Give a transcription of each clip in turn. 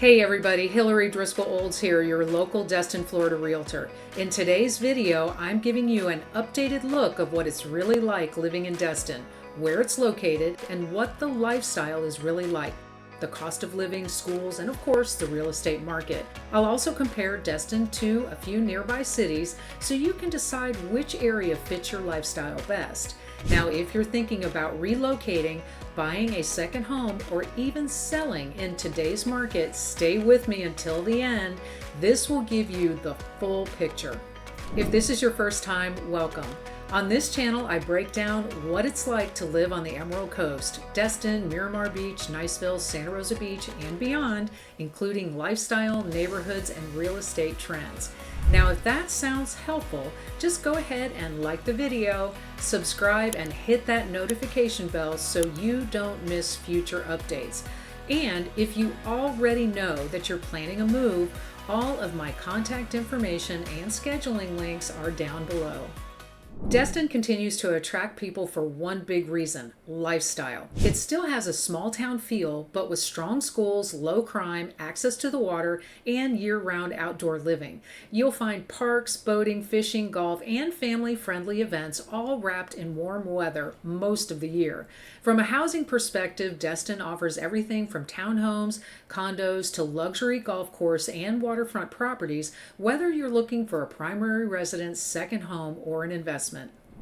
Hey everybody, Hillary Driscoll Olds here, your local Destin, Florida Realtor. In today's video, I'm giving you an updated look of what it's really like living in Destin, where it's located, and what the lifestyle is really like. The cost of living, schools, and of course the real estate market. I'll also compare Destin to a few nearby cities so you can decide which area fits your lifestyle best. Now, if you're thinking about relocating, buying a second home, or even selling in today's market, stay with me until the end. This will give you the full picture. If this is your first time, welcome. On this channel, I break down what it's like to live on the Emerald Coast, Destin, Miramar Beach, Niceville, Santa Rosa Beach, and beyond, including lifestyle, neighborhoods, and real estate trends. Now, if that sounds helpful, just go ahead and like the video, subscribe, and hit that notification bell so you don't miss future updates. And if you already know that you're planning a move, all of my contact information and scheduling links are down below. Destin continues to attract people for one big reason: lifestyle. It still has a small town feel, but with strong schools, low crime, access to the water, and year-round outdoor living. You'll find parks, boating, fishing, golf, and family-friendly events all wrapped in warm weather most of the year. From a housing perspective, Destin offers everything from townhomes, condos, to luxury golf course and waterfront properties, whether you're looking for a primary residence, second home, or an investment.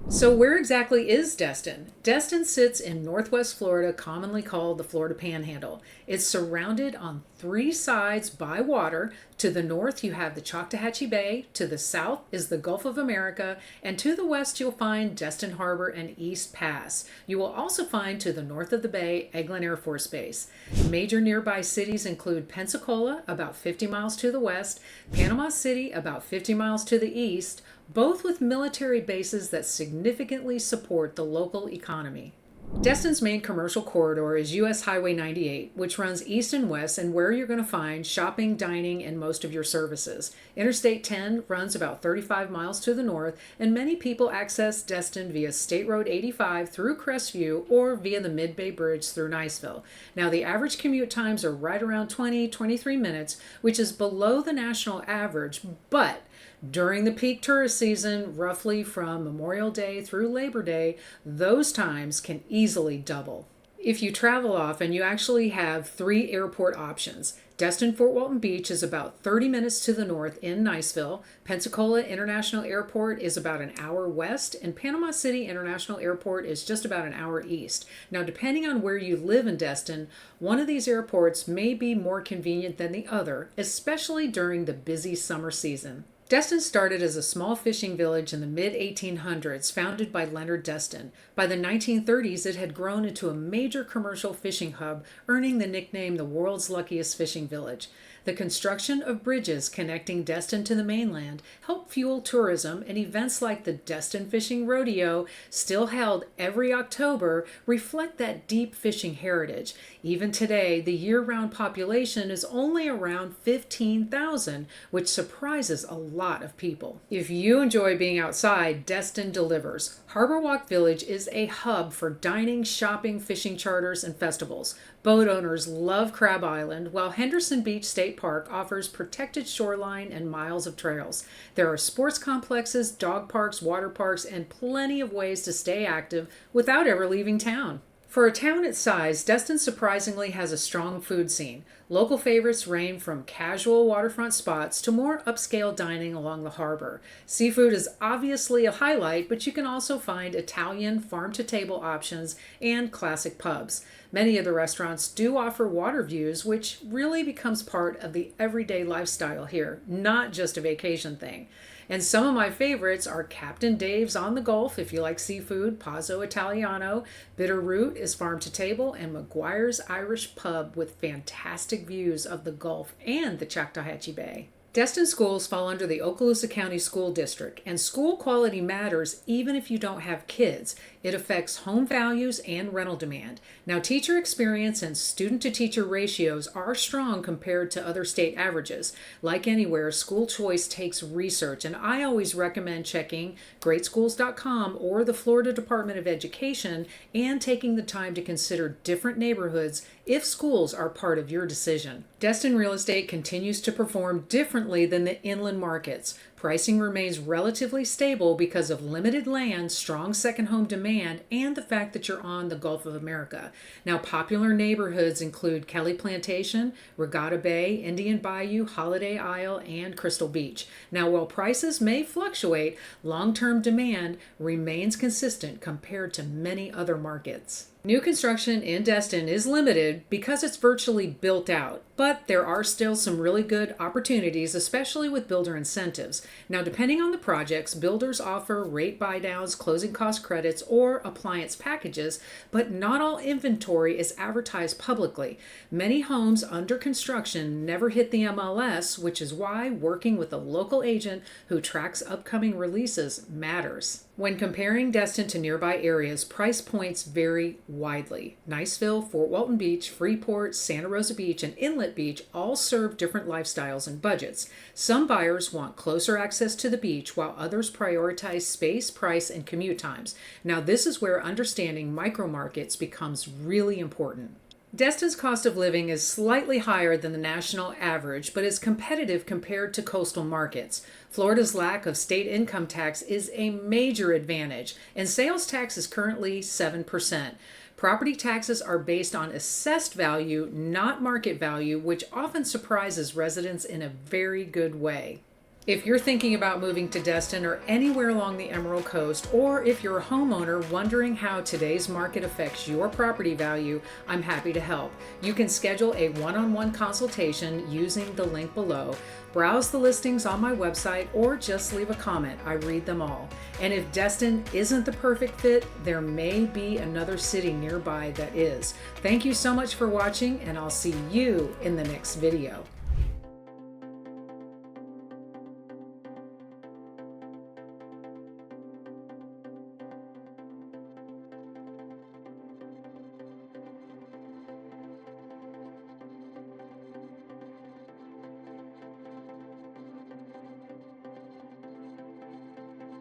So where exactly is Destin? Destin sits in Northwest Florida, commonly called the Florida Panhandle. It's surrounded on three sides by water. To the north, you have the Choctawhatchee Bay. To the south is the Gulf of America. And to the west, you'll find Destin Harbor and East Pass. You will also find to the north of the bay, Eglin Air Force Base. Major nearby cities include Pensacola, about 50 miles to the west, Panama City, about 50 miles to the east, both with military bases that significantly support the local economy. Destin's main commercial corridor is US Highway 98, which runs east and west, and where you're going to find shopping, dining, and most of your services. Interstate 10 runs about 35 miles to the north, and many people access Destin via State Road 85 through Crestview or via the Mid-Bay Bridge through Niceville. Now, the average commute times are right around 23 minutes, which is below the national average, but during the peak tourist season, roughly from Memorial Day through Labor Day, those times can easily double. If you travel often, you actually have three airport options. Destin Fort Walton Beach is about 30 minutes to the north in Niceville. Pensacola International Airport is about an hour west, and Panama City International Airport is just about an hour east. Now, depending on where you live in Destin, one of these airports may be more convenient than the other, especially during the busy summer season. Destin started as a small fishing village in the mid-1800s, founded by Leonard Destin. By the 1930s, it had grown into a major commercial fishing hub, earning the nickname the world's luckiest fishing village. The construction of bridges connecting Destin to the mainland helped fuel tourism, and events like the Destin Fishing Rodeo, still held every October, reflect that deep fishing heritage. Even today, the year-round population is only around 15,000, which surprises a lot of people. If you enjoy being outside, Destin delivers. Harbor Walk Village is a hub for dining, shopping, fishing charters, and festivals. Boat owners love Crab Island, while Henderson Beach State Park offers protected shoreline and miles of trails. There are sports complexes, dog parks, water parks, and plenty of ways to stay active without ever leaving town. For a town its size, Destin surprisingly has a strong food scene. Local favorites range from casual waterfront spots to more upscale dining along the harbor. Seafood is obviously a highlight, but you can also find Italian farm-to-table options and classic pubs. Many of the restaurants do offer water views, which really becomes part of the everyday lifestyle here, not just a vacation thing. And some of my favorites are Captain Dave's on the Gulf, if you like seafood, Pazzo Italiano, Bitterroot is farm to table, and McGuire's Irish Pub with fantastic views of the Gulf and the Choctawhatchee Bay. Destin schools fall under the Okaloosa County School District, and school quality matters even if you don't have kids. It affects home values and rental demand. Now, teacher experience and student-to-teacher ratios are strong compared to other state averages. Like anywhere, school choice takes research, and I always recommend checking greatschools.com or the Florida Department of Education and taking the time to consider different neighborhoods if schools are part of your decision. Destin real estate continues to perform differently than the inland markets. Pricing remains relatively stable because of limited land, strong second home demand, and the fact that you're on the Gulf of America. Now, popular neighborhoods include Kelly Plantation, Regatta Bay, Indian Bayou, Holiday Isle, and Crystal Beach. Now, while prices may fluctuate, long-term demand remains consistent compared to many other markets. New construction in Destin is limited because it's virtually built out, but there are still some really good opportunities, especially with builder incentives. Now, depending on the projects, builders offer rate buydowns, closing cost credits, or appliance packages, but not all inventory is advertised publicly. Many homes under construction never hit the MLS, which is why working with a local agent who tracks upcoming releases matters. When comparing Destin to nearby areas, price points vary widely. Niceville, Fort Walton Beach, Freeport, Santa Rosa Beach, and Inlet Beach all serve different lifestyles and budgets. Some buyers want closer access to the beach, while others prioritize space, price, and commute times. Now, this is where understanding micromarkets becomes really important. Destin's cost of living is slightly higher than the national average, but is competitive compared to coastal markets. Florida's lack of state income tax is a major advantage, and sales tax is currently 7%. Property taxes are based on assessed value, not market value, which often surprises residents in a very good way. If you're thinking about moving to Destin or anywhere along the Emerald Coast, or if you're a homeowner wondering how today's market affects your property value, I'm happy to help. You can schedule a one-on-one consultation using the link below. Browse the listings on my website or just leave a comment. I read them all. And if Destin isn't the perfect fit, there may be another city nearby that is. Thank you so much for watching, and I'll see you in the next video.